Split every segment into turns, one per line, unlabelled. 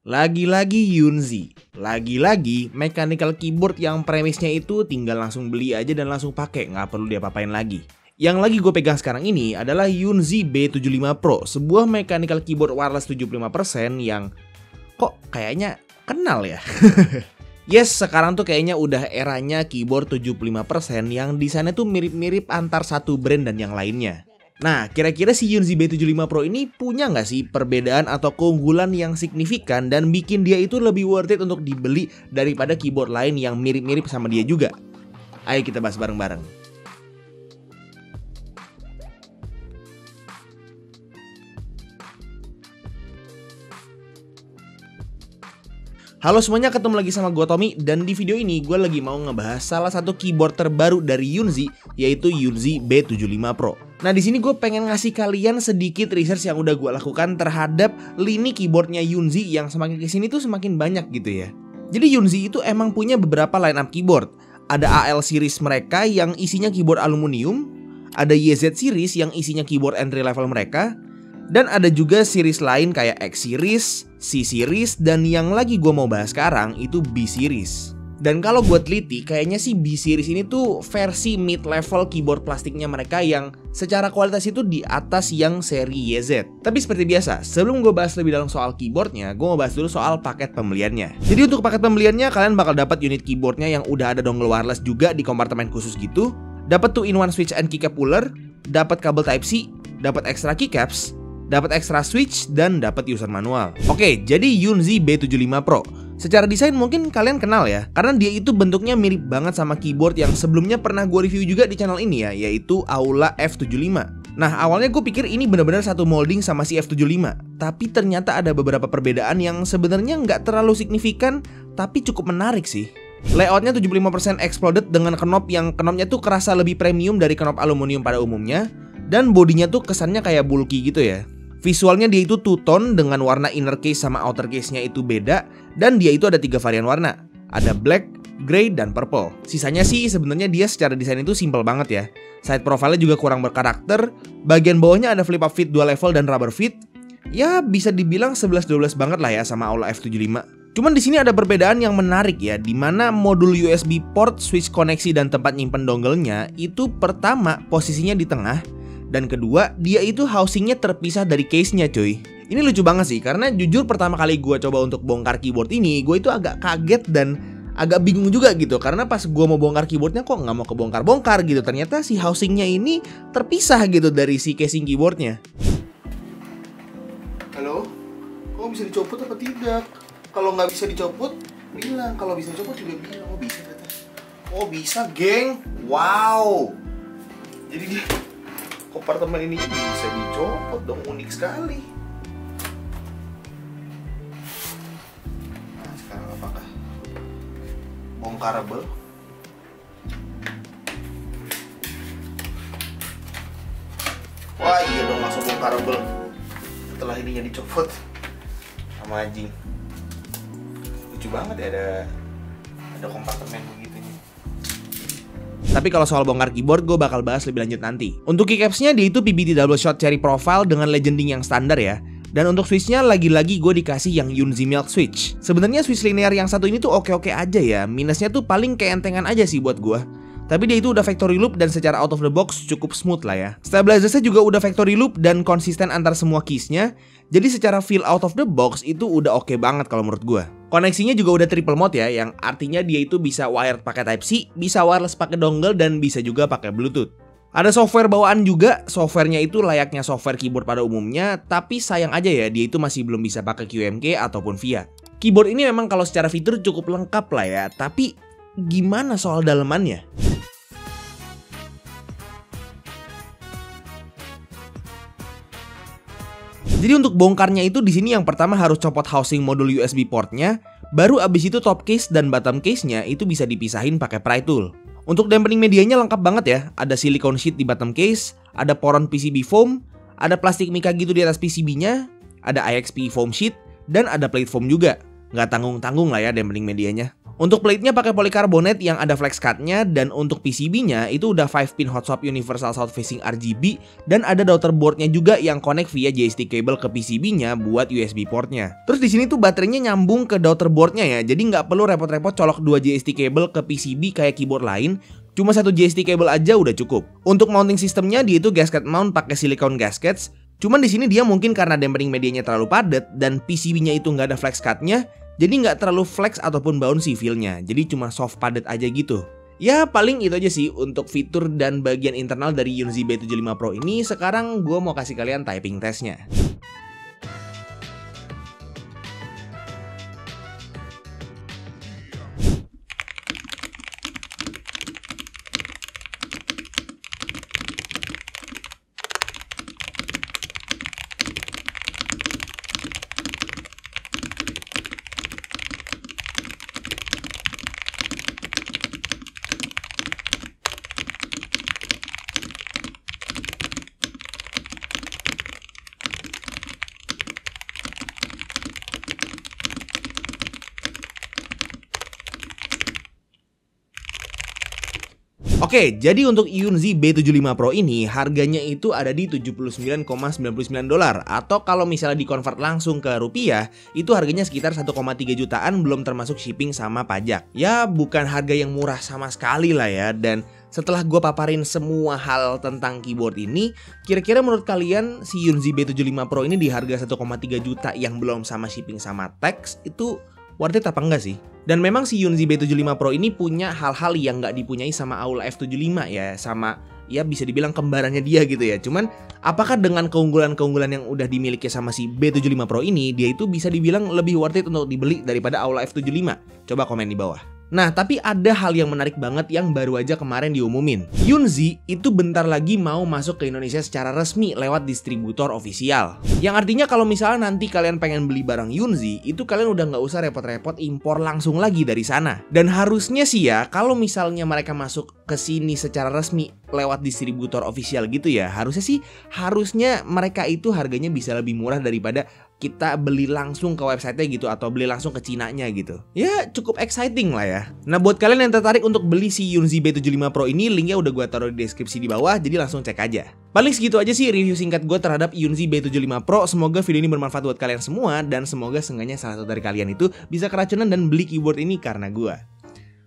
Lagi-lagi Yunzi, lagi-lagi mechanical keyboard yang premisnya itu tinggal langsung beli aja dan langsung pakai, nggak perlu diapa-apain lagi. Yang lagi gue pegang sekarang ini adalah Yunzi B75 Pro, sebuah mechanical keyboard wireless 75% yang kok kayaknya kenal ya. Yes, sekarang tuh kayaknya udah eranya keyboard 75% yang desainnya tuh mirip-mirip antar satu brand dan yang lainnya. Nah, kira-kira si Yunzi B75 Pro ini punya nggak sih perbedaan atau keunggulan yang signifikan dan bikin dia itu lebih worth it untuk dibeli daripada keyboard lain yang mirip-mirip sama dia juga? Ayo kita bahas bareng-bareng. Halo semuanya, ketemu lagi sama gue Tommy, dan di video ini gue lagi mau ngebahas salah satu keyboard terbaru dari Yunzi, yaitu Yunzi B75 Pro. Nah, di sini gue pengen ngasih kalian sedikit research yang udah gue lakukan terhadap lini keyboardnya Yunzi yang semakin kesini tuh semakin banyak gitu ya. Jadi Yunzi itu emang punya beberapa lineup keyboard. Ada AL series mereka yang isinya keyboard aluminium, ada YZ series yang isinya keyboard entry level mereka, dan ada juga series lain kayak X series, C series, dan yang lagi gue mau bahas sekarang itu B series. Dan kalau gue teliti, kayaknya sih B series ini tuh versi mid level keyboard plastiknya mereka yang secara kualitas itu di atas yang seri YZ. Tapi seperti biasa, sebelum gue bahas lebih dalam soal keyboardnya, gue mau bahas dulu soal paket pembeliannya. Jadi untuk paket pembeliannya, kalian bakal dapat unit keyboardnya yang udah ada dongle wireless juga di kompartemen khusus gitu, dapat 2-in-1 switch and keycap puller, dapat kabel Type-C, dapat extra keycaps, dapat extra switch, dan dapat user manual. Oke, jadi Yunzi B75 Pro. Secara desain mungkin kalian kenal ya, karena dia itu bentuknya mirip banget sama keyboard yang sebelumnya pernah gue review juga di channel ini ya, yaitu Aula F75. Nah, awalnya gue pikir ini benar-benar satu molding sama si F75, tapi ternyata ada beberapa perbedaan yang sebenarnya nggak terlalu signifikan, tapi cukup menarik sih. Layoutnya 75% exploded dengan knobnya tuh kerasa lebih premium dari knob aluminium pada umumnya, dan bodinya tuh kesannya kayak bulky gitu ya. Visualnya dia itu two-tone dengan warna inner case sama outer case-nya itu beda, dan dia itu ada 3 varian warna. Ada black, grey, dan purple. Sisanya sih sebenarnya dia secara desain itu simple banget ya. Side profile-nya juga kurang berkarakter. Bagian bawahnya ada flip up fit 2 level dan rubber fit. Ya bisa dibilang 11-12 banget lah ya sama Aula F75. Cuman di sini ada perbedaan yang menarik ya, di mana modul USB port, switch koneksi, dan tempat nyimpen dongle-nya itu pertama posisinya di tengah, dan kedua, dia itu housingnya terpisah dari case-nya cuy. Ini lucu banget sih, karena jujur pertama kali gue coba untuk bongkar keyboard ini, gue itu agak kaget dan agak bingung juga gitu. Karena pas gue mau bongkar keyboardnya kok nggak mau kebongkar-bongkar gitu. Ternyata si housingnya ini terpisah gitu dari si casing keyboardnya.
Halo? Kok bisa dicopot apa tidak? Kalau nggak bisa dicopot, bilang. Kalau bisa dicopot juga bilang. Oh bisa kata. Oh bisa geng. Wow. Jadi dia kompartemen ini bisa dicopot dong, unik sekali. Nah, sekarang apakah bongkarable? Wah iya dong, langsung bongkarable setelah ininya dicopot sama anjing. Lucu banget ya, ada kompartemen begitu.
Tapi kalau soal bongkar keyboard gue bakal bahas lebih lanjut nanti. Untuk keycapsnya dia itu PBT double shot cherry profile dengan legending yang standar ya. Dan untuk switchnya lagi-lagi gue dikasih yang Yunzi Milk Switch. Sebenarnya switch linear yang satu ini tuh oke-oke aja ya. Minusnya tuh paling keentengan aja sih buat gue. Tapi dia itu udah factory loop dan secara out of the box cukup smooth lah ya. Stabilizersnya juga udah factory loop dan konsisten antar semua keysnya. Jadi secara feel out of the box itu udah oke banget kalau menurut gue. Koneksinya juga udah triple mode ya, yang artinya dia itu bisa wired pakai Type-C, bisa wireless pakai dongle, dan bisa juga pakai Bluetooth. Ada software bawaan juga, softwarenya itu layaknya software keyboard pada umumnya, tapi sayang aja ya dia itu masih belum bisa pakai QMK ataupun VIA. Keyboard ini memang kalau secara fitur cukup lengkap lah ya, tapi gimana soal dalemannya? Jadi untuk bongkarnya itu di sini yang pertama harus copot housing modul USB portnya, baru abis itu top case dan bottom case-nya itu bisa dipisahin pakai pry tool. Untuk dampening medianya lengkap banget ya, ada silicone sheet di bottom case, ada poron PCB foam, ada plastik mica gitu di atas PCB-nya, ada IXP foam sheet, dan ada plate foam juga. Nggak tanggung-tanggung lah ya dampening medianya. Untuk plate-nya pakai polikarbonat yang ada flex cut-nya, dan untuk PCB-nya itu udah 5-pin hot swap universal south facing RGB, dan ada daughter board-nya juga yang connect via JST cable ke PCB-nya buat USB port-nya. Terus di sini tuh baterainya nyambung ke daughter board-nya ya, jadi nggak perlu repot-repot colok 2 JST cable ke PCB kayak keyboard lain. Cuma 1 JST cable aja udah cukup. Untuk mounting sistemnya dia itu gasket mount pakai silicone gaskets. Cuman di sini dia mungkin karena dampening medianya terlalu padat dan PCB-nya itu nggak ada flex cut-nya, jadi nggak terlalu flex ataupun bouncy feel-nya. Jadi cuma soft padat aja gitu. Ya paling itu aja sih untuk fitur dan bagian internal dari Yunzi B75 Pro ini. Sekarang gue mau kasih kalian typing testnya. Oke, jadi untuk Yunzi B75 Pro ini harganya itu ada di $79,99, atau kalau misalnya dikonvert langsung ke rupiah itu harganya sekitar 1,3 jutaan belum termasuk shipping sama pajak. Ya bukan harga yang murah sama sekali lah ya. Dan setelah gue paparin semua hal tentang keyboard ini, kira-kira menurut kalian si Yunzi B75 Pro ini di harga 1,3 juta yang belum sama shipping sama tax itu worth it apa enggak sih? Dan memang si Yunzi B75 Pro ini punya hal-hal yang nggak dipunyai sama Aula F75 ya, sama ya bisa dibilang kembarannya dia gitu ya. Cuman apakah dengan keunggulan-keunggulan yang udah dimiliki sama si B75 Pro ini, dia itu bisa dibilang lebih worth it untuk dibeli daripada Aula F75? Coba komen di bawah. Nah, tapi ada hal yang menarik banget yang baru aja kemarin diumumin. Yunzi itu bentar lagi mau masuk ke Indonesia secara resmi lewat distributor ofisial. Yang artinya kalau misalnya nanti kalian pengen beli barang Yunzi, itu kalian udah nggak usah repot-repot impor langsung lagi dari sana. Dan harusnya sih ya, kalau misalnya mereka masuk ke sini secara resmi lewat distributor ofisial gitu ya, harusnya mereka itu harganya bisa lebih murah daripada kita beli langsung ke websitenya gitu, atau beli langsung ke Cinanya gitu. Ya cukup exciting lah ya. Nah buat kalian yang tertarik untuk beli si Yunzi B75 Pro ini, linknya udah gue taruh di deskripsi di bawah, jadi langsung cek aja. Paling segitu aja sih review singkat gue terhadap Yunzi B75 Pro. Semoga video ini bermanfaat buat kalian semua, dan semoga seenggaknya salah satu dari kalian itu bisa keracunan dan beli keyboard ini karena gue.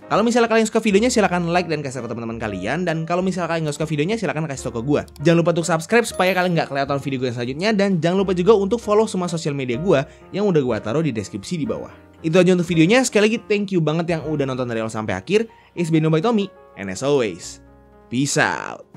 Kalau misalnya kalian suka videonya, silahkan like dan kasih ke teman-teman kalian. Dan kalau misalnya kalian nggak suka videonya, silahkan kasih tau ke gue. Jangan lupa untuk subscribe supaya kalian nggak kelihatan video gue yang selanjutnya. Dan jangan lupa juga untuk follow semua sosial media gue yang udah gue taruh di deskripsi di bawah. Itu aja untuk videonya. Sekali lagi thank you banget yang udah nonton dari awal sampai akhir. It's been by Tommy, and as always, peace out.